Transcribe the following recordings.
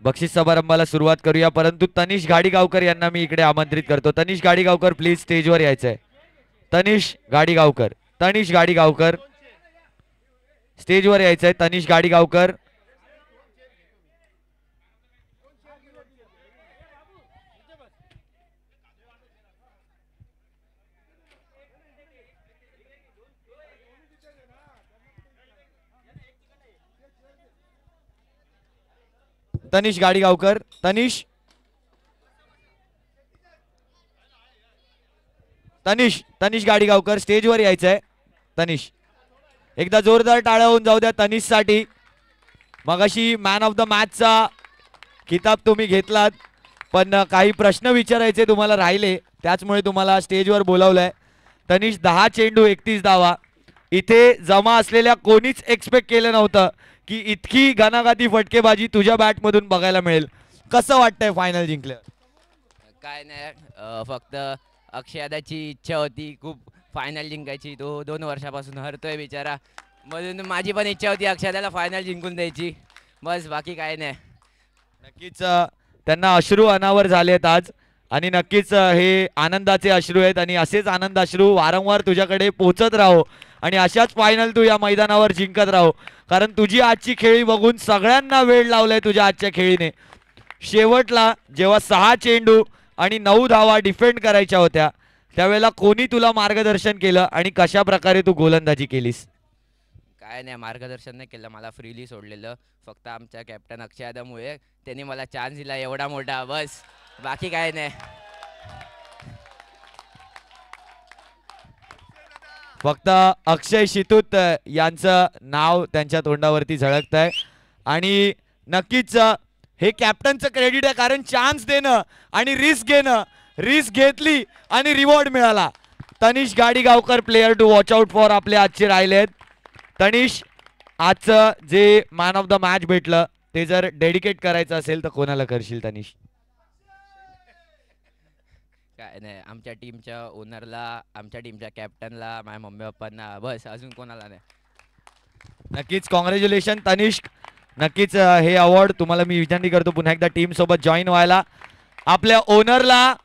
बक्षीस समारंभाला सुरुवात करूया, परंतु तनिष गाडीगावकर यांना मी इकडे आमंत्रित करतो. तनिष गाडीगावकर प्लीज स्टेजवर यायचंय. तनिष गाडीगावकर, तनिष गाडीगावकर स्टेजवर यायचंय. तनिष गाडीगावकर. तनिष गाडीगावकर, तनिष तनिष तनिष गाडीगावकर स्टेजवर यायचंय. तनिष, एकदा जोरदार टाळ्या होऊन जाऊ द्या तनिष साठी. मगाशी मॅन ऑफ द मॅचचा किताब तुम्ही घेतलात, पण काही प्रश्न विचारायचे तुम्हाला राहिले, त्याचमुळे तुम्हाला स्टेजवर बोलावलंय. तनिष, 10 चेंडू 31 धावा. इथे जमा असलेल्या कोणीच एक्सपेक्ट केलं नव्हतं की इतकी घणाघाती फटकेबाजी तुझ्या बॅटमधून बघायला मिळेल. कसं वाटतंय फायनल जिंकलं? काय नाही, फक्त अक्षयादाची इच्छा होती खूप फायनल जिंकायची. तो 2 वर्षापासून हरतोय बिचारा, म्हणून माझी पण इच्छा होती अक्षयादाला फायनल जिंकून द्यायची. बस, बाकी काय नाही. नक्कीच त्यांना अश्रू अनावर झालेत आज, आणि नक्कीच हे आनंदाचे अश्रू आहेत, आणि असेच आनंद अश्रू वारंवार तुझ्याकडे पोचत राहो, आणि अशाच फायनल तू या मैदानावर जिंकत राहो. कारण तुझी आजची खेळी बघून सगळ्यांना वेळ लावलाय तुझ्या आजच्या खेळीने. शेवटला जेव्हा 6 चेंडू आणि 9 धावा डिफेंड करायच्या होत्या, त्यावेळेला कोणी तुला मार्गदर्शन केलं आणि कशा प्रकारे तू गोलंदाजी केलीस? काय नाही, मार्गदर्शन नाही केलं, मला फ्रीली सोडलेलं. फक्त आमच्या कॅप्टन अक्षयादामुळे त्यांनी मला चान्स दिला एवढा मोठा, बस, बाकी काय नाही. फक्त अक्षय शितूत यांचं नाव त्यांच्या तोंडावरती झळकत आहे, आणि नक्कीच हे कॅप्टनचं क्रेडिट आहे. कारण चान्स देणं आणि रिस्क घेणं, रिस्क घेतली आणि रिवॉर्ड मिळाला. Tanish Gadigaonkar player to watch out for आपले आजचे राहिले आहेत. तनिष, आजचं जे मॅन ऑफ द मॅच भेटलं ते जर डेडिकेट करायचं असेल तर कोणाला करशील तनिष? काय नाही, आमच्या टीमच्या ओनरला, आमच्या टीमच्या कॅप्टनला, माझ्या मम्मी पप्पांना, बस, अजून कोणाला नाही. नक्कीच कॉंग्रॅच्युलेशन तनिष्क. नक्कीच हे अवॉर्ड तुम्हाला मी विनंती करतो पुन्हा एकदा टीम सोबत जॉईन व्हायला. आपल्या ओनरला,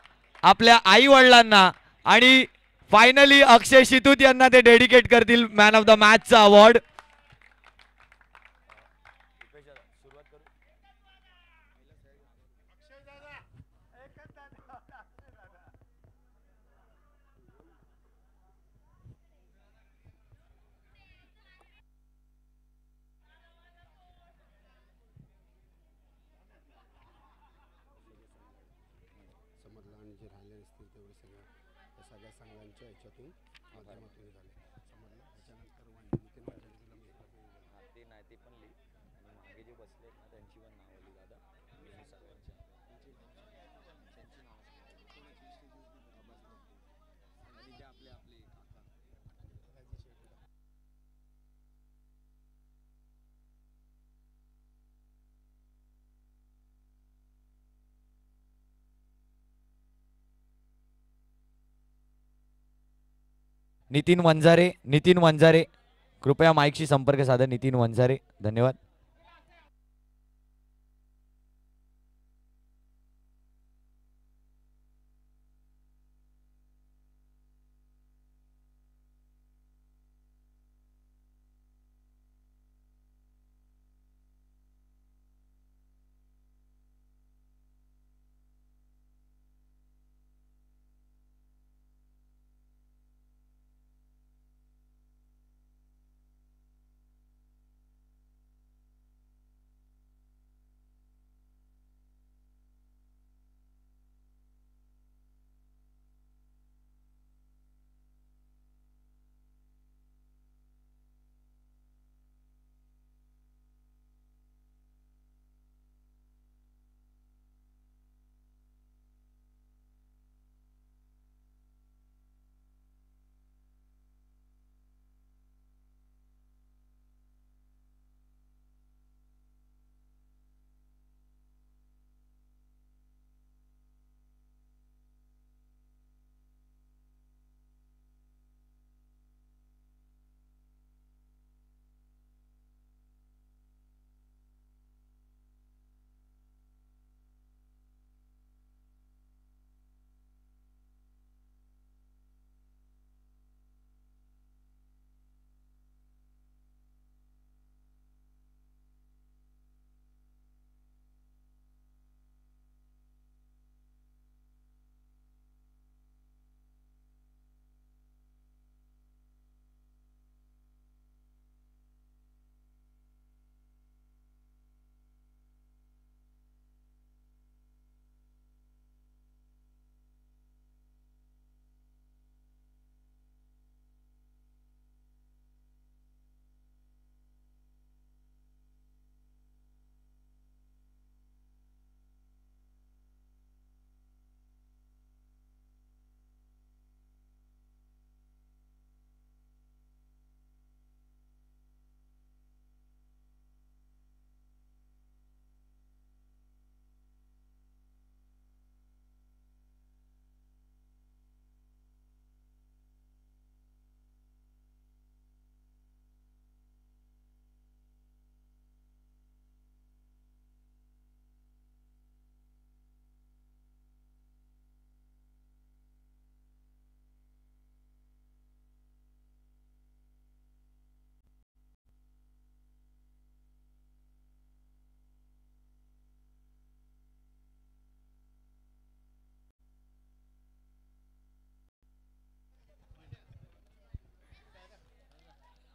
आपल्या आई वडिलांना, आणि फायनली अक्षय शितूत यांना ते डेडिकेट करतील मॅन ऑफ द मॅचचा अवॉर्ड. नितीन वंजारे, नितीन वंजारे कृपया माईकशी संपर्क साधा. नितीन वंजारे, धन्यवाद.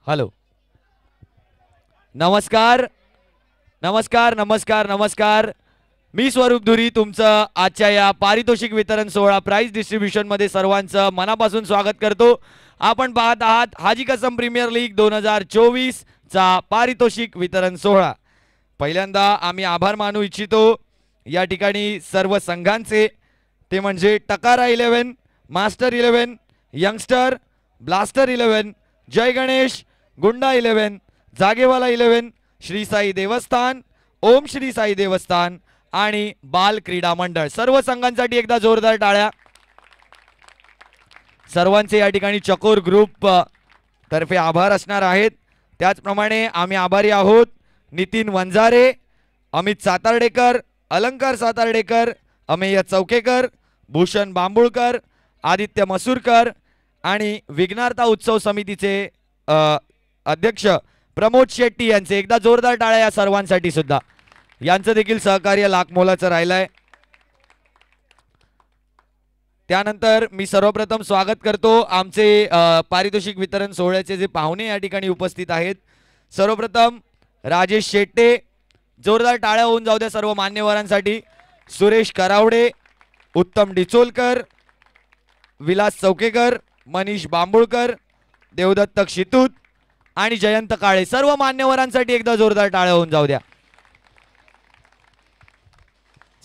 हॅलो, नमस्कार नमस्कार नमस्कार नमस्कार. मी स्वरूप धुरी तुमचं आजच्या या पारितोषिक वितरण सोहळा प्राइज डिस्ट्रीब्युशन मध्ये सर्वांचं मनापासून स्वागत करतो. आपण पाहत आहात हाजी कसम प्रीमियर लीग 2024 चा पारितोषिक वितरण सोहळा. पहिल्यांदा आम्ही आभार मानू इच्छितो या ठिकाणी सर्व संघांचे, ते म्हणजे टकारा 11, मास्टर 11, यंगस्टर, ब्लास्टर 11, जय गणेश, गुंडा 11, जागेवाला 11, श्री साई देवस्थान, ओम श्री साई देवस्थान आणि बाल क्रीडा मंडळ. सर्व संघांसाठी एकदा जोरदार टाळ्या. सर्वांचे या ठिकाणी चकोर ग्रुप तर्फे आभार असणार आहेत. त्याचप्रमाणे आम्ही आभारी आहोत नितीन वंजारे, अमित सातार्डेकर, अलंकार सातार्डेकर, अमेय चौकेकर, भूषण बांबुळकर, आदित्य मसूरकर आणि विघ्नार्ता उत्सव समितीचे अध्यक्ष प्रमोद शेट्टी यांचे. एकदा जोरदार टाळ्या या सर्वांसाठी सुद्धा. यांचं देखील सहकार्य लाख मोलाचं राहिलंय. त्यानंतर मी सर्वप्रथम स्वागत करतो आमचे पारितोषिक वितरण सोहळ्याचे जे पाहुणे या ठिकाणी उपस्थित आहेत. सर्वप्रथम राजेश शेट्टे, जोरदार टाळ्या होऊन जाऊ द्या सर्व मान्यवरांसाठी. सुरेश करावडे, उत्तम डिचोलकर, विलास चौकेकर, मनीष बांबुळकर, देवदत्त क्षितूत आणि जयंत काळे. सर्व मान्यवरांसाठी एकदा जोरदार टाळ्या होऊन जाऊ द्या.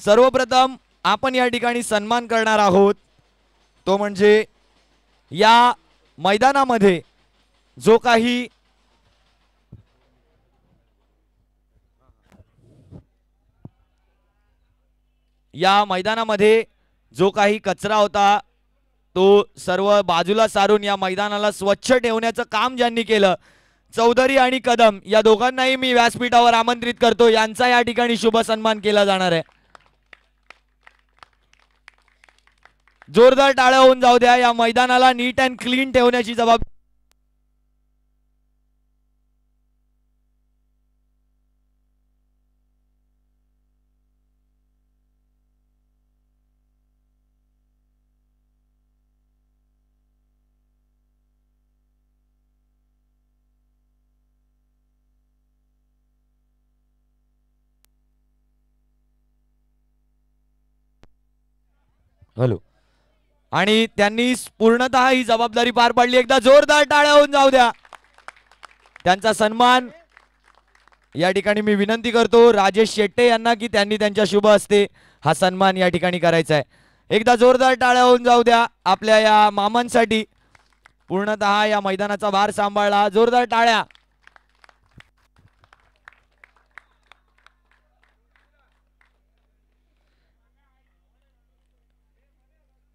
सर्वप्रथम आपण या ठिकाणी सन्मान करणार आहोत तो म्हणजे या मैदानामध्ये जो काही कचरा होता तो सर्व बाजूला सारून या मैदानाला स्वच्छ ठेवण्याचं काम ज्यांनी केलं, चौधरी आणि कदम या दोघांनाही मी व्यासपीठावर आमंत्रित करतो. यांचा या ठिकाणी शुभ सन्मान केला जाणार आहे. जोरदार टाळ्या होऊन जाऊ द्या. या मैदानाला नीट अँड क्लीन ठेवण्याची जबाबदारी हॅलो आणि त्यांनी पूर्णतः ही जबाबदारी पार पाडली. एकदा जोरदार टाळ्या होऊन जाऊ द्या. त्यांचा सन्मान या ठिकाणी मी विनंती करतो राजेश शेट्टे यांना की त्यांनी त्यांच्या शुभ हस्ते हा सन्मान या ठिकाणी करायचा आहे. एकदा जोरदार टाळ्या होऊन जाऊ द्या आपल्या या मामांसाठी. पूर्णतः या मैदानाचा भार सांभाळला. जोरदार टाळ्या.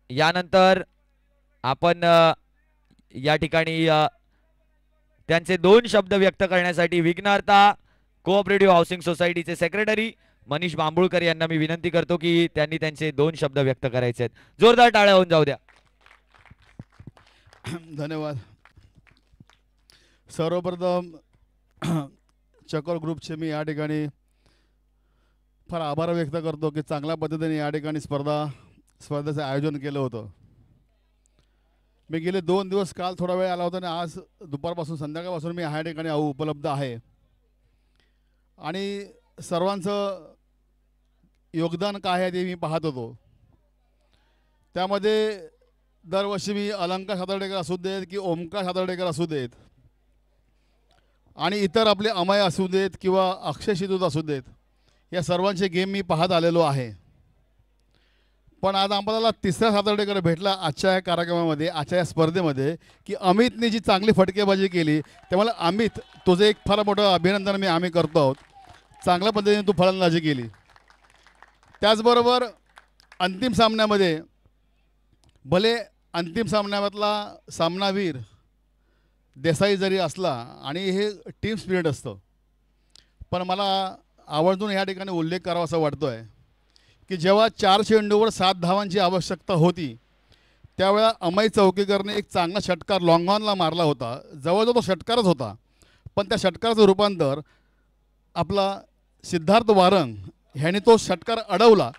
यानंतर आपण या ठिकाणी त्यांचे 2 शब्द व्यक्त करण्यासाठी विघ्नार्ता कोऑपरेटिव्ह हाऊसिंग सोसायटीचे सेक्रेटरी मनीष बांबुळकर यांना मी विनंती करतो की त्यांनी त्यांचे 2 शब्द व्यक्त करायचे आहेत. जोरदार टाळ्या होऊन जाऊ द्या. धन्यवाद. सर्वप्रथम चकोर ग्रुपचे मी या ठिकाणी फार आभार व्यक्त करतो की चांगल्या पद्धतीने या ठिकाणी स्पर्धेचं आयोजन केलं होतं. मी गेले 2 दिवस काल थोडा वेळ आला होता आणि आज दुपारपासून संध्याकाळपासून मी ह्या ठिकाणी उपलब्ध आहे. आणि सर्वांचं योगदान काय आहे ते मी पाहत होतो. त्यामध्ये दरवर्षी मी अलंकार सातार्डेकर असू देत की ओमकार सातार्डेकर असू देत आणि इतर आपले अमय असू देत किंवा अक्षय शितूत असू देत, या सर्वांचे गेम मी पाहत आलेलो आहे. पण आज आपल्याला तिसरा सातार्डेकर भेटला आजच्या या कार्यक्रमामध्ये, आजच्या या स्पर्धेमध्ये, की अमितने जी चांगली फटकेबाजी केली त्यामुळे अमित तुझं एक फार मोठं अभिनंदन आम्ही करतो आहोत. चांगल्या पद्धतीने तू फलंदाजी केली. त्याचबरोबर अंतिम सामन्यामध्ये भले अंतिम सामन्यामधला सामनावीर देसाई जरी असला आणि हे टीम स्पिरिट असतं, पण मला आवर्जून या ठिकाणी उल्लेख करावा असं वाटतो आहे की जेव्हा 4 चेंडूवर 7 धावांची आवश्यकता होती त्यावेळा अमय चौकेकरने एक चांगला षटकार लॉंग ऑनला मारला होता. जवळजवळ तो षटकारच होता, पण त्या षटकाराचं रूपांतर आपला सिद्धार्थ वारंग ह्याने तो षटकार अडवला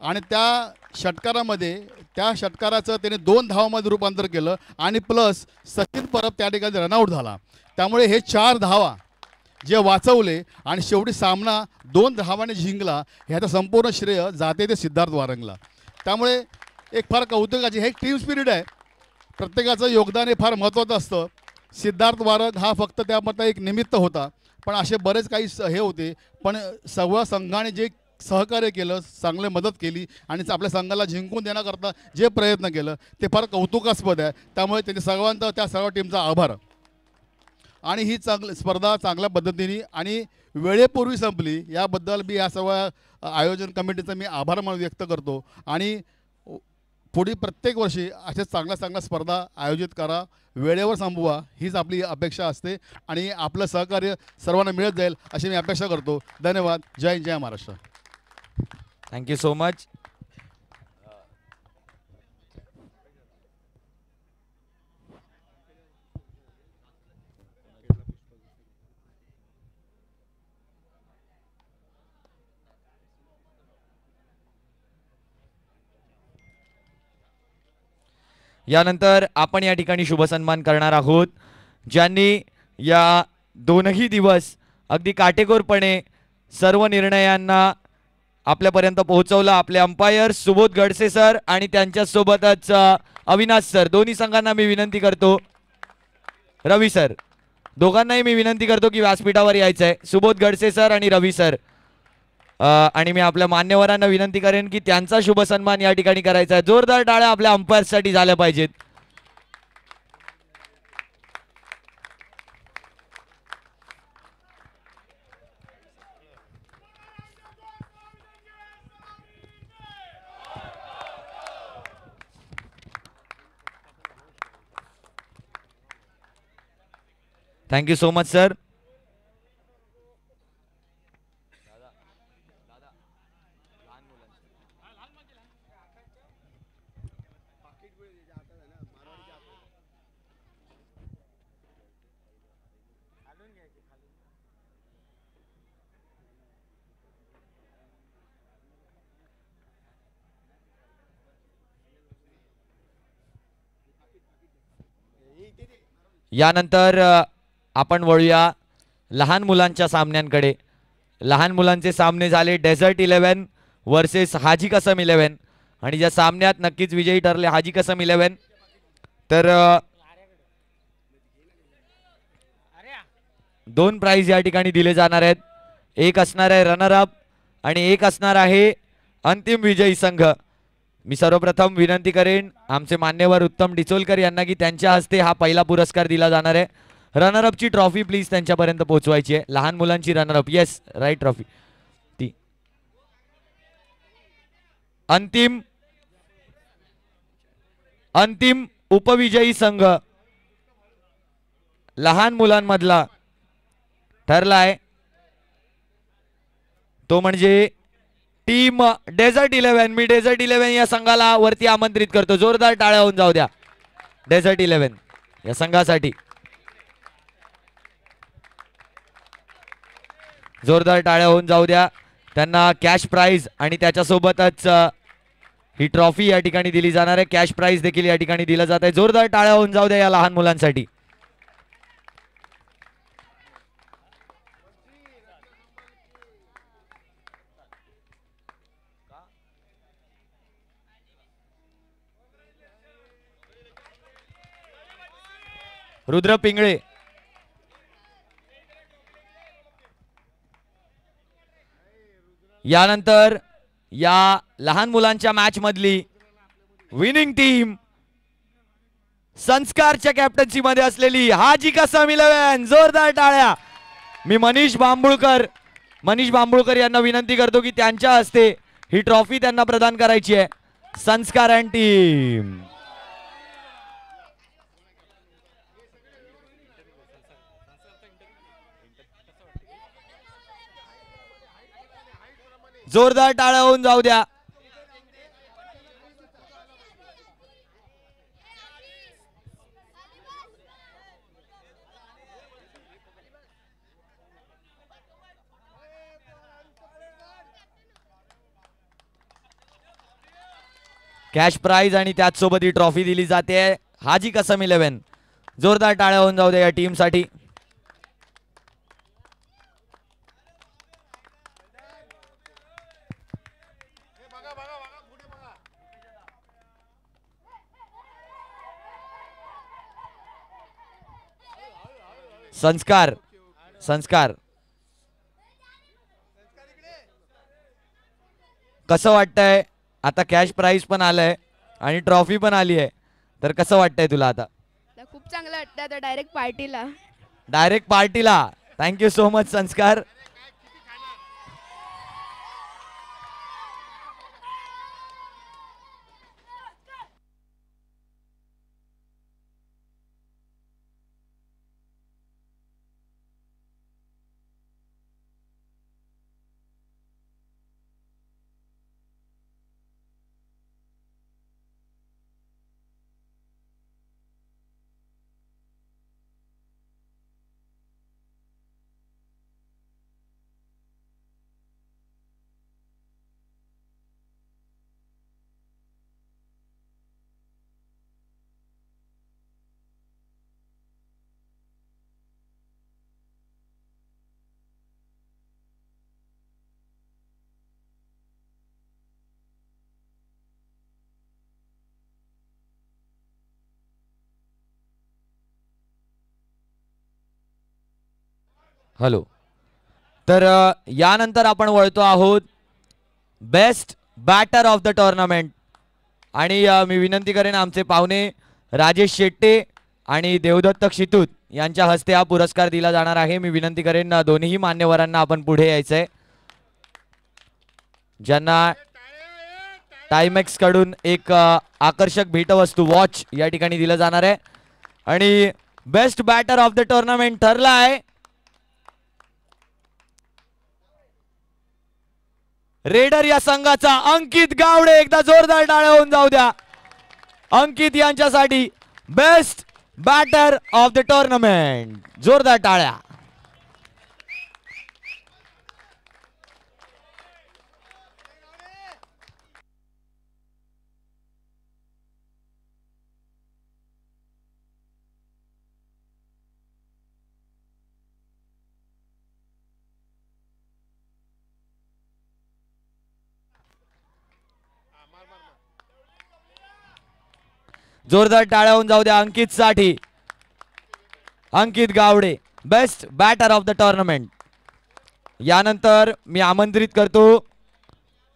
आणि त्या षटकारामध्ये त्या षटकाराचं त्याने 2 धावामध्ये रूपांतर केलं आणि प्लस सचिन परब त्या ठिकाणी रनआउट झाला. त्यामुळे हे 4 धावा जे वाचवले आणि शेवटी सामना 2 धावाने जिंकला, ह्याचं संपूर्ण श्रेय जाते ते सिद्धार्थ वारंगला. त्यामुळे एक फार कौतुकाची हे एक टीम स्पिरिट आहे. प्रत्येकाचं योगदान हे फार महत्त्वाचं असतं. सिद्धार्थ वारंग हा फक्त त्यामध्ये एक निमित्त होता, पण असे बरेच काही हे होते. पण सगळ्या संघाने जे सहकार्य केलं, चांगले मदत केली आणि आपल्या संघाला जिंकून देण्याकरता जे प्रयत्न केलं ते फार कौतुकास्पद आहे. त्यामुळे त्यांनी सर्वांचा, त्या सर्व टीमचा आभार. आणि ही स्पर्धा चांगल्या पद्धतीने आणि वेळेपूर्वी संपली याबद्दल मी या सर्व आयोजन कमिटीचा मी आभार म्हणून व्यक्त करतो. आणि पुढील प्रत्येक वर्षी अशाच चांगल्या स्पर्धा आयोजित करा, वेळेवर संपवा, हीच आपली अपेक्षा असते आणि आपलं सहकार्य सर्वांना मिळत जाईल अशी मी अपेक्षा करतो. धन्यवाद. जय हिंद, जय महाराष्ट्र. Thank you so much. यानंतर आपण या ठिकाणी शुभसन्मान करणार आहोत ज्यांनी या दोनही दिवस अगदी काटेकोरपणे सर्व निर्णयांना आपल्यापर्यंत पोहोचवलं. आपले अंपायर सुबोध गडसे सर आणि त्यांच्यासोबतच अविनाश सर, दोन्ही संघांना मी विनंती करतो, रवी सर, दोघांनाही मी विनंती करतो की व्यासपीठावर यायचं आहे. सुबोध गडसे सर आणि रवी सर. आणि मी आपल्या मान्यवरांना विनंती करेन की त्यांचा शुभ सन्मान या ठिकाणी करायचा आहे. जोरदार टाळ्या आपल्या अंपायर्ससाठी झाल्या पाहिजेत. Thank you so much sir. यानंतर आपण वळूया लहान मुलांच्या सामन्यांकडे. लहान मुलांचे सामने झाले डेझर्ट 11 वर्सेस हाजी कसम 11 आणि ज्या सामन्यात नक्कीच विजयी ठरले हाजी कसम 11. तर 2 प्राइज या ठिकाणी दिले जाणार आहेत. एक असणार आहे रनर अप आणि एक असणार आहे अंतिम विजयी संघ. मी सर्वप्रथम विनंती करेन आमचे मान्यवर उत्तम डिचोलकर यांना की त्यांच्या हस्ते हा पहिला पुरस्कार दिला जाणार आहे. रनरअपची ट्रॉफी प्लीज त्यांच्यापर्यंत पोहोचवायची आहे. लहान मुलांची रनरअप, येस राईट, ट्रॉफी ती अंतिम उपविजयी संघ लहान मुलांमधला ठरलाय तो म्हणजे टीम डेझर्ट 11. मी डेझर्ट 11 या संघाला वरती आमंत्रित करतो. जोरदार टाळ्या होऊन जाऊ द्या डेझर्ट 11 या संघासाठी. जोरदार टाळ्या होऊन जाऊ द्या. त्यांना कॅश प्राइज आणि त्याच्यासोबतच ही ट्रॉफी या ठिकाणी दिली जाणार आहे. कॅश प्राइज देखील या ठिकाणी दिला जात आहे. जोरदार टाळ्या होऊन जाऊ द्या या लहान मुलांसाठी. रुद्र पिंगळे, यानंतर या लहान मुलांच्या मॅच मधली विनिंग टीम संस्कारच्या कॅप्टन्सी मध्ये असलेली हाजी कसम 11. जोरदार टाळ्या. मी मनीष बांबुळकर यांना विनंती करतो की त्यांच्या हस्ते ही ट्रॉफी त्यांना प्रदान करायची आहे. संस्कार अँड टीम. जोरदार टाळ्या होऊन जाऊ द्या. कॅश प्राइज आणि त्याचसोबत ही ट्रॉफी दिली जाते. हाजी कसम 11 जोरदार टाळ्या होऊन जाऊ द्या या टीम साठी. संस्कार संस्कार कसं वाटतंय आता? कॅश प्राइज पण आलंय आणि ट्रॉफी पण आली आहे, तर कसं वाटतंय तुला आता? खूप चांगलं वाटतं आता डायरेक्ट पार्टीला. डायरेक्ट पार्टीला. Thank you so much Sanskar. Hello. तर यानंतर आपण वळतो आहोत best batter of the tournament. आणि मी विनंती करेन आमचे पाहुणे राजेश शेट्टे आणि देवदत्त क्षितूत यांच्या हस्ते हा पुरस्कार दिला जाणार आहे. मी विनंती करेन दोन्ही मान्यवरांना आपण पुढे यायचंय, ज्यांना टाइमेक्स कडून एक आकर्षक भेटवस्तू वॉच या ठिकाणी दिलं जाणार आहे. आणि best batter of the tournament ठरला आहे रेडर या संघाचा अंकित गावडे. एकदा जोरदार टाळ्या होऊन जाऊ द्या अंकित यांच्यासाठी best batter of the tournament. जोरदार टाळ्या. जोरदार टाळ्या होऊन जाऊ द्या अंकित साठी. Ankit Gawde best batter of the tournament. यानंतर मी आमंत्रित करतो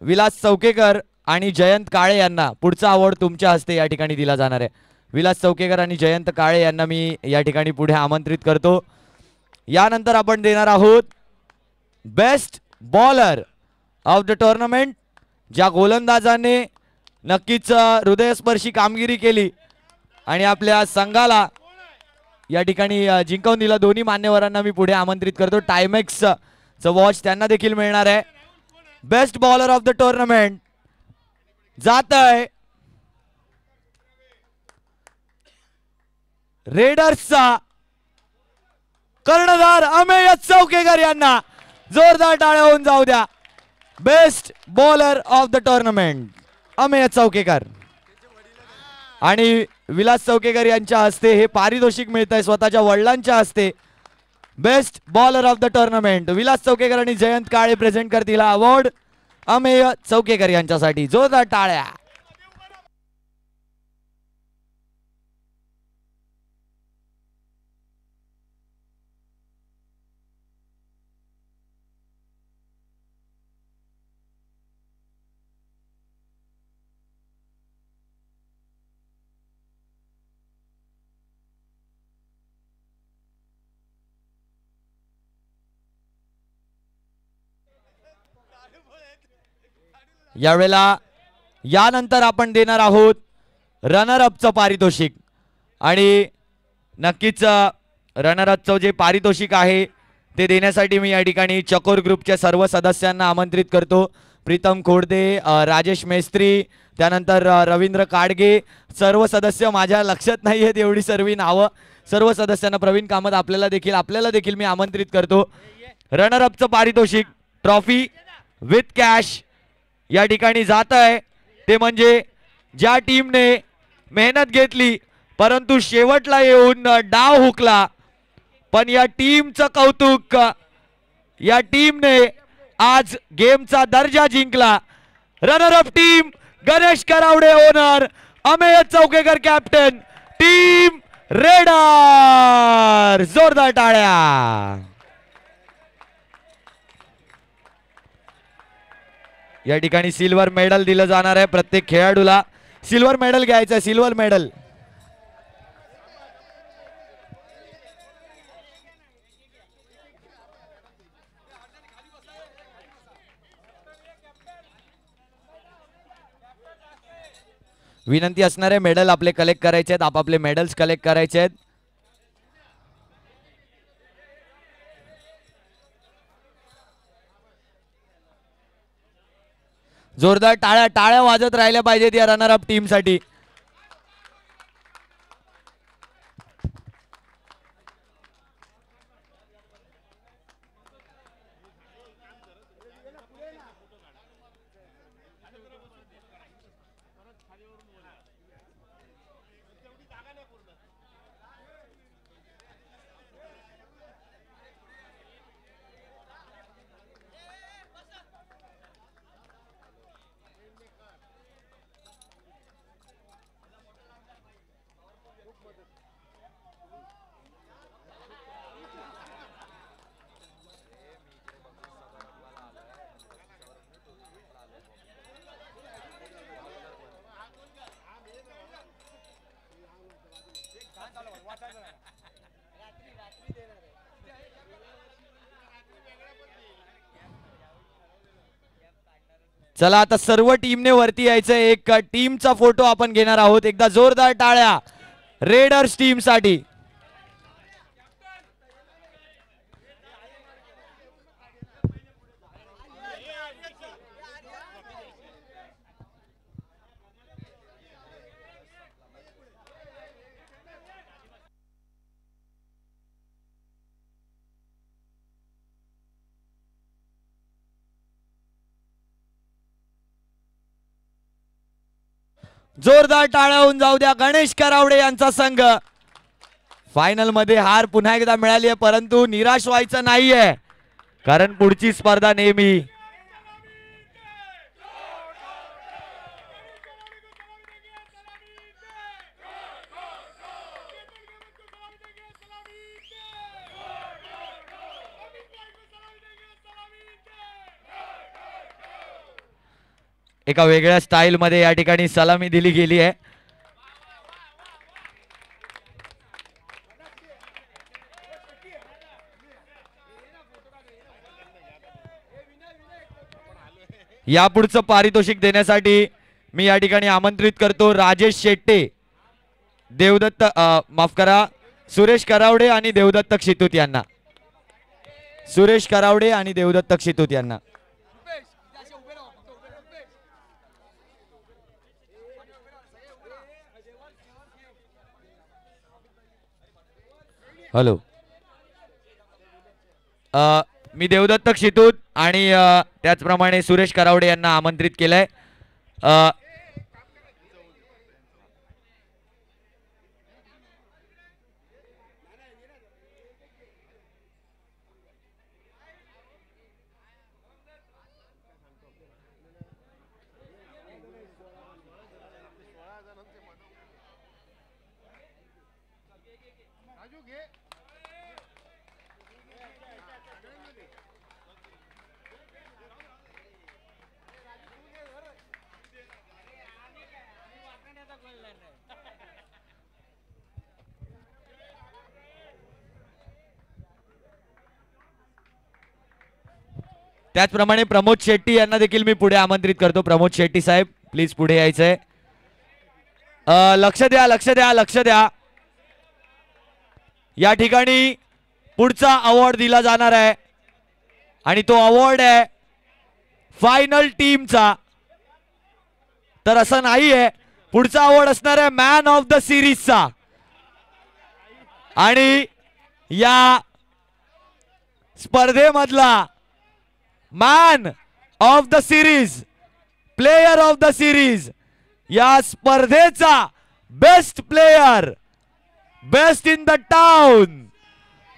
विलास चौकेकर आणि जयंत काळे यांना. पुढचा अवॉर्ड तुमच्या हस्ते या ठिकाणी दिला जाणार आहे. विलास चौकेकर आणि जयंत काळे यांना मी या ठिकाणी पुढे आमंत्रित करतो. यानंतर आपण देणार आहोत best bowler of the tournament. ज्या गोलंदाजाने नक्कीच हृदयस्पर्शी कामगिरी केली आणि आपल्या संघाला या ठिकाणी जिंकवून दिला. दोन्ही मान्यवरांना मी पुढे आमंत्रित करतो. टाइमेक्स वॉच त्यांना देखील मिळणार आहे. Best bowler of the tournament जात आहे रेडर्सचा कर्णधार अमेय चौकेकर यांना. जोरदार टाळ्या होऊन जाऊ द्या. Best bowler of the tournament Amey Chaukekar. आणि विलास चौकेकर यांच्या हस्ते हे पारितोषिक मिळत आहे स्वतःच्या वडिलांच्या हस्ते. Best bowler of the tournament Vilas Chaukekar आणि जयंत काळे प्रेझेंट करतील हा अवॉर्ड अमेय चौकेकर यांच्यासाठी. जोरदार टाळ्या. यावेळेला यानंतर आपण देणार आहोत रनर अपचं पारितोषिक. आणि नक्कीच रनर अपचं जे पारितोषिक आहे ते देण्यासाठी मी या ठिकाणी चकोर ग्रुपच्या सर्व सदस्यांना आमंत्रित करतो. प्रीतम खोडदे, राजेश मेस्त्री, त्यानंतर रवींद्र काडगे. सर्व सदस्य माझ्या लक्षात नाही आहेत एवढी सर्व नावं. सर्व सदस्यांना, प्रवीण कामत आपल्याला देखील मी आमंत्रित करतो. रनर अपचं पारितोषिक ट्रॉफी विथ कॅश या ठिकाणी जात आहे ते म्हणजे ज्या टीमने मेहनत घेतली परंतु शेवटला येऊन डाव हुकला, पण या टीमचं कौतुक, या टीमने आज गेमचा दर्जा जिंकला. Runner up team Ganesh Karawade owner, Amey Chaukekar captain, team raider. जोरदार टाळ्या. या ठिकाणी सिल्वर मेडल दिलं जाणार आहे. प्रत्येक खेळाडूला सिल्वर मेडल घ्यायचं आहे. Silver medal. विनंती असणारे मेडल आपले कलेक्ट करायचे आहेत. आपापले मेडल्स कलेक्ट करायचे आहेत. जोरदार टाळ्या टाळ्या वाजत राहिल्या पाहिजेत या रनर अप टीम साठी. चला आता सर्व टीमने वरती यायचं. एक टीमचा फोटो आपण घेणार आहोत. एकदा जोरदार टाळ्या रेडर्स टीम साठी. जोरदार टाळ्या होऊन जाऊ द्या. गणेश करावडे यांचा संघ फायनल मध्ये हार पुन्हा एकदा मिळाली आहे, परंतु निराश व्हायचं नाहीये कारण पुढची स्पर्धा नेहमी एका वेगळ्या स्टाईल मध्ये या ठिकाणी सलामी दिली गेली आहे. यापुढचं पारितोषिक देण्यासाठी मी या ठिकाणी आमंत्रित करतो राजेश शेट्टे, देवदत्त माफ करा सुरेश करावडे आणि देवदत्त क्षितूत यांना. सुरेश करावडे आणि देवदत्त क्षितूत यांना. हॅलो, मी देवदत्त क्षितूत आणि त्याचप्रमाणे सुरेश करावडे यांना आमंत्रित केलंय. त्याचप्रमाणे प्रमोद शेट्टी यांना देखील मी पुढे आमंत्रित करतो. प्रमोद शेट्टी साहेब प्लीज पुढे यायचंय. लक्ष द्या लक्ष द्या लक्ष द्या. या ठिकाणी पुढचा अवॉर्ड दिला जाणार आहे आणि तो अवॉर्ड आहे फायनल टीमचा. तर असं नाहीये, पुढचा अवॉर्ड असणार आहे मॅन ऑफ द सिरीजचा. आणि या स्पर्धेमधला man of the series, player of the series या स्पर्धेचा best player, best in the town,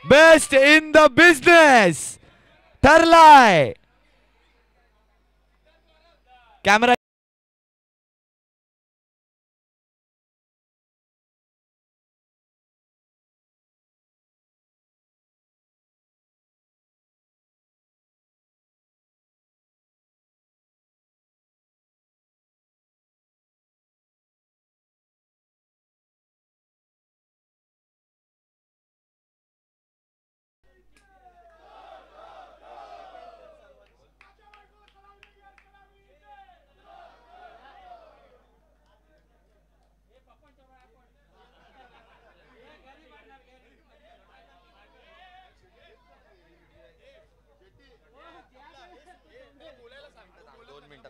best in the business ठरलाय. कॅमेरा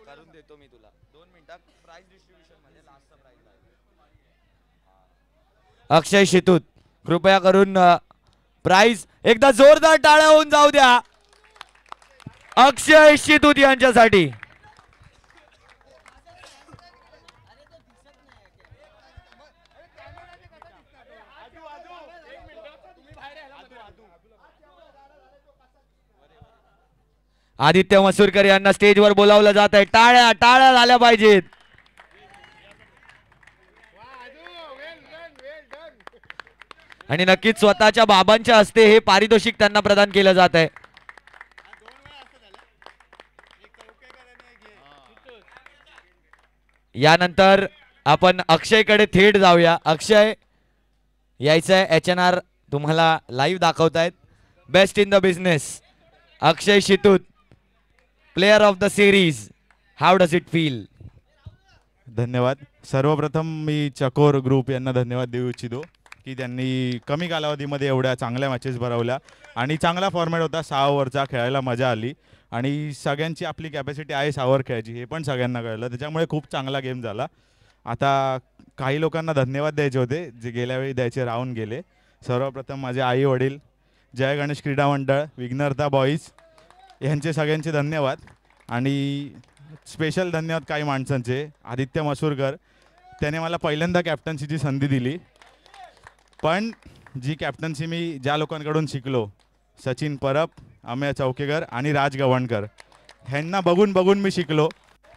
करून देतो मी तुला 2 मिनिटात प्राइस डिस्ट्रीब्युशन मध्ये लास्टचा प्राइस आहे. अक्षय शितूत कृपया करून प्राइस एकदा जोरदार टाळ्या होऊन जाऊ द्या अक्षय शितूत यांच्यासाठी. आदित्य मसूरकर यांना स्टेजवर बोलावलं जात आहे. टाळ्या टाळ्या झाल्या पाहिजेत. आणि नक्कीच स्वतःच्या बाबांच्या हस्ते हे पारितोषिक त्यांना प्रदान केलं जात आहे. यानंतर आपण अक्षयकडे थेट जाऊया. अक्षय यायचंय. HNR तुम्हाला लाईव्ह दाखवतायत. Best in the business Akshay Shitut, player of the series. How does it feel? धन्यवाद. सर्वप्रथम मी चकोर ग्रुप यांना धन्यवाद देऊ इच्छितो की त्यांनी कमी कालावधीमध्ये एवढ्या चांगल्या मॅचेस भरवल्या आणि चांगला फॉर्मॅट होता. 6 ओव्हरचा खेळायला मजा आली आणि सगळ्यांची आपली कॅपॅसिटी आहे 6 ओव्हर खेळायची हे पण सगळ्यांना कळलं. त्याच्यामुळे खूप चांगला गेम झाला. आता काही लोकांना धन्यवाद द्यायचे होते जे गेल्या वेळी द्यायचे राहून गेले. सर्वप्रथम माझे आई वडील, जय गणेश क्रीडा मंडळ, विघ्नहर्ता बॉईज यांचे सगळ्यांचे धन्यवाद. आणि स्पेशल धन्यवाद काही माणसांचे. आदित्य मसूरकर, त्याने मला पहिल्यांदा कॅप्टन्सीची संधी दिली. पण जी कॅप्टन्सी मी ज्या लोकांकडून शिकलो, सचिन परब, अमेय चौकेकर आणि राज गवणकर, ह्यांना बघून बघून मी शिकलो.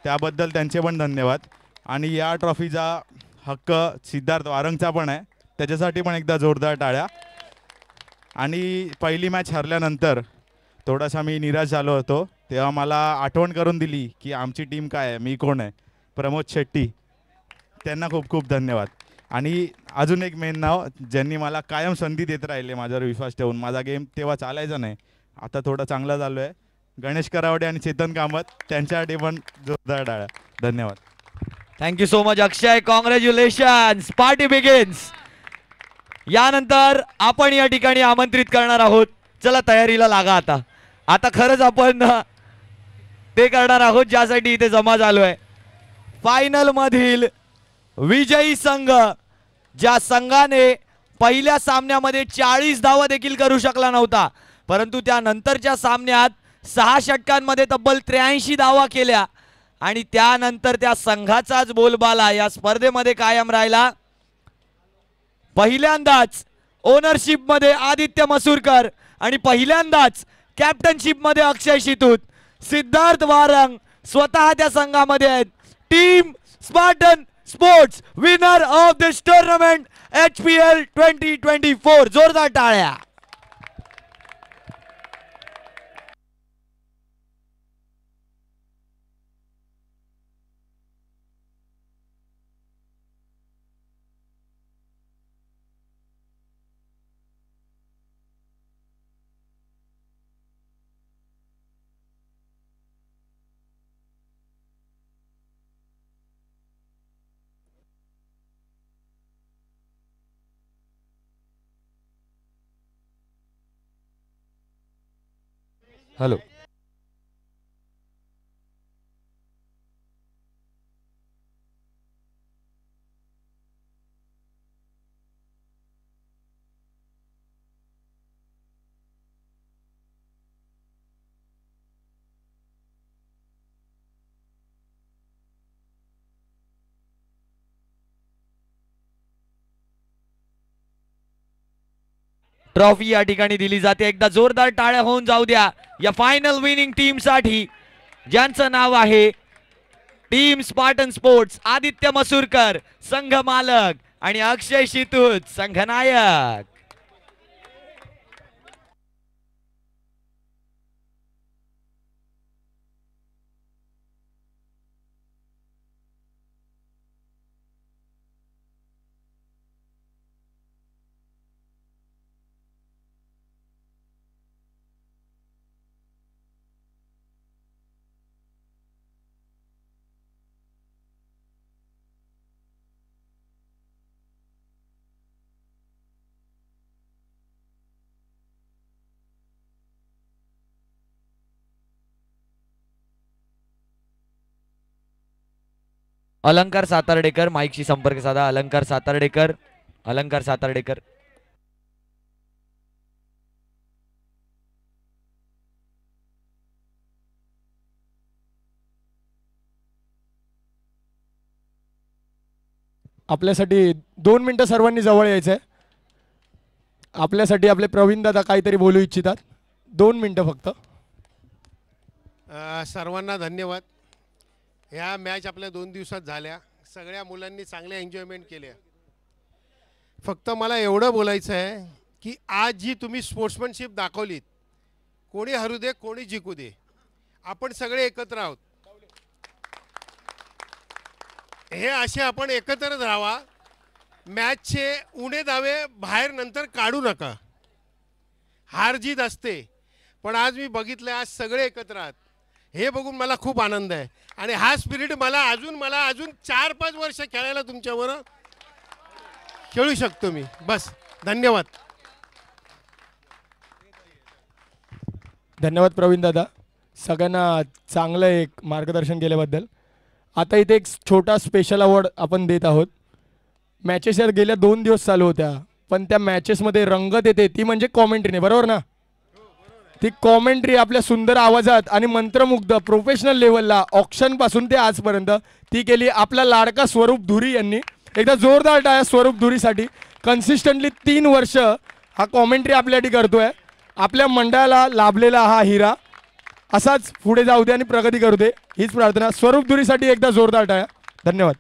त्याबद्दल त्यांचे पण धन्यवाद. आणि या ट्रॉफीचा हक्क सिद्धार्थ वारंगचा पण आहे. त्याच्यासाठी पण एकदा जोरदार टाळ्या. आणि पहिली मॅच हरल्यानंतर थोडासा मी निराश झालो होतो. तेव्हा मला आठवण करून दिली की आमची टीम काय आहे, मी कोण आहे, प्रमोद शेट्टी. त्यांना खूप खूप धन्यवाद. आणि अजून एक मेन नाव ज्यांनी मला कायम संधी देत राहिले माझ्यावर विश्वास ठेवून. माझा गेम तेव्हा चालायचा नाही, आता थोडा चांगला चालू आहे. गणेश करावडे आणि चेतन कामत, त्यांच्यासाठी पण जोरदार टाळ्या. धन्यवाद. थँक्यू सो मच अक्षय. कॉंग्रॅच्युलेशन्स. Party begins. यानंतर आपण या ठिकाणी आमंत्रित करणार आहोत. चला तयारीला लागा आता. आता खरंच आपण ते करणार आहोत ज्यासाठी इथे जमा झालोय. फायनल मधील विजयी संघ, ज्या संघाने पहिल्या सामन्यामध्ये 40 धावा देखील करू शकला नव्हता, परंतु त्यानंतरच्या सामन्यात 6 षटकांमध्ये तब्बल 83 धावा केल्या आणि त्यानंतर त्या संघाचाच बोलबाला या स्पर्धेमध्ये कायम राहिला. पहिल्यांदाच ओनरशिप मध्ये आदित्य मसूरकर आणि पहिल्यांदाच कॅप्टनशिप मध्ये अक्षय शितूत. सिद्धार्थ वारंग स्वतः त्या संघामध्ये आहेत. Team Spartan sports winner of this tournament HPL 2024. जोरदार टाळ्या. हॅलो. ट्रॉफी या ठिकाणी दिली जाते. एकदा जोरदार टाळ्या होऊन जाऊ द्या या फायनल विनिंग टीम साठी, ज्यांचं नाव आहे team Spartan sports. Aditya Masurkar संघ मालक आणि अक्षय शितूत संघनायक. अलंकार सातार्डेकर माईकशी संपर्क साधा. अलंकार सातार्डेकर, अलंकार सातार्डेकर. आपल्यासाठी 2 मिनिटं सर्वांनी जवळ यायचं आहे. आपल्यासाठी आपले प्रवीण दादा काहीतरी बोलू इच्छितात. 2 मिनिटं फक्त. सर्वांना धन्यवाद. ह्या मॅच आपल्या 2 दिवसात झाल्या. सगळ्या मुलांनी चांगल्या एन्जॉयमेंट केल्या. फक्त मला एवढं बोलायचं आहे की आज जी तुम्ही स्पोर्ट्समनशिप दाखवलीत, कोणी हरू दे कोणी जिंकू दे, आपण सगळे एकत्र आहोत. हे असे आपण एकत्रच राहावा. मॅचचे उणे दावे बाहेर नंतर काढू नका. हार जीत असते, पण आज मी बघितलं आज सगळे एकत्र आहात. हे बघून मला खूप आनंद आहे आणि हा स्पिरिट मला अजून 4-5 वर्ष खेळायला तुमच्यावर खेळू शकतो मी. बस, धन्यवाद. धन्यवाद प्रवीण दादा, सगळ्यांना चांगलं एक मार्गदर्शन केल्याबद्दल. आता इथे एक छोटा स्पेशल अवॉर्ड आपण देत आहोत. मॅचेस या गेल्या 2 दिवस चालू होत्या, पण त्या मॅचेसमध्ये रंगत येते ती म्हणजे कॉमेंट्रीने. बरोबर ना? ती कॉमेंट्री आपल्या सुंदर आवाजात आणि मंत्रमुग्ध प्रोफेशनल लेवलला ऑक्शनपासून ते आजपर्यंत ती केली आपला लाडका स्वरूप धुरी यांनी. एकदा जोरदार टाळ्या स्वरूप धुरीसाठी. कन्सिस्टंटली 3 वर्ष हा कॉमेंट्री आपल्यासाठी करतोय. आपल्या मंडळाला लाभलेला हा हिरा असाच पुढे जाऊ दे आणि प्रगती करू दे, हीच प्रार्थना. स्वरूप धुरीसाठी एकदा जोरदार टाळ्या. धन्यवाद.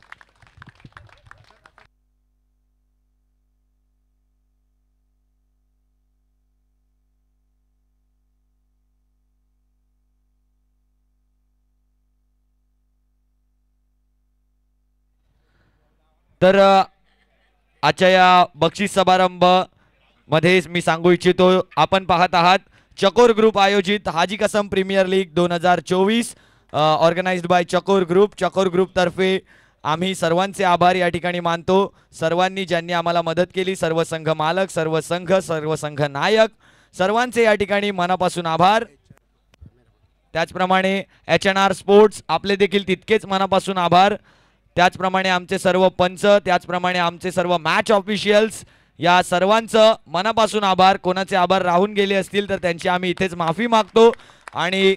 तर आजच्या या बक्षीस समारंभ मध्ये मी सांगू इच्छितो, आपण पाहत आहात चकोर ग्रुप आयोजित हाजी कसम प्रीमियर लीग 2024 ऑर्गनाइज्ड बाय चकोर ग्रुप. चकोर ग्रुप तर्फे आम्ही सर्वांचे आभार या ठिकाणी मानतो. सर्वांनी ज्यांनी आम्हाला मदत केली, सर्व संघ मालक, सर्व संघ नायक, सर्वांचे या ठिकाणी मनापासून आभार. त्याचप्रमाणे H&R स्पोर्ट्स आपले देखील तितकेच मनापासून आभार. त्याचप्रमाणे आमचे सर्व पंच, त्याचप्रमाणे आमचे सर्व मॅच ऑफिशियल्स, या सर्वांचं मनापासून आभार. कोणाचे आभार राहून गेले असतील तर त्यांची आम्ही इथेच माफी मागतो. आणि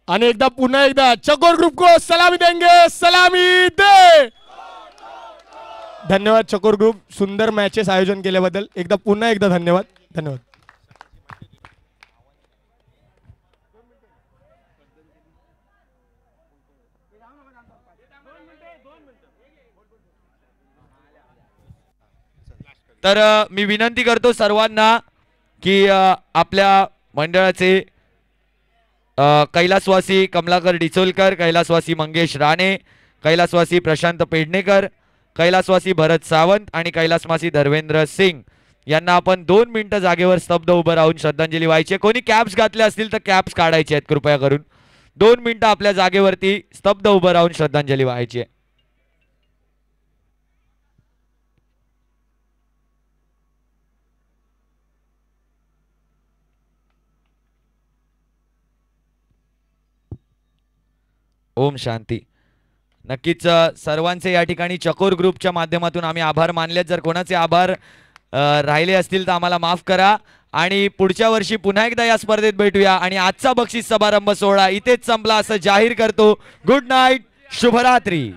एकदा पुन्हा एकदा चकोर ग्रुप को सलामी देंगे, सलामी दे. धन्यवाद चकोर ग्रुप, सुंदर मॅचेस आयोजन केल्याबद्दल एकदा पुन्हा एकदा धन्यवाद. धन्यवाद. तर मी विनंती करतो सर्वांना की आपल्या मंडळाचे कैलासवासी कमलाकर डिचोलकर, कैलासवासी मंगेश राणे, कैलासवासी प्रशांत पेडणेकर, कैलासवासी भरत सावंत आणि कैलासवासी धर्मेंद्र सिंग यांना आपण 2 मिनिटं जागेवर स्तब्ध उभं राहून श्रद्धांजली व्हायची. कोणी कॅप्स घातले असतील तर कॅप्स काढायचे आहेत कृपया करून. 2 मिनिटं आपल्या जागेवरती स्तब्ध उभं राहून श्रद्धांजली व्हायची आहे. ओम शांती. नक्कीच सर्वांचे या ठिकाणी चकोर ग्रुपच्या माध्यमातून आम्ही आभार मानलेत. जर कोणाचे आभार राहिले असतील तर आम्हाला माफ करा आणि पुढच्या वर्षी पुन्हा एकदा या स्पर्धेत भेटूया. आणि आजचा बक्षीस समारंभ सोहळा इथेच संपला असं जाहीर करतो. गुड नाईट, शुभरात्री.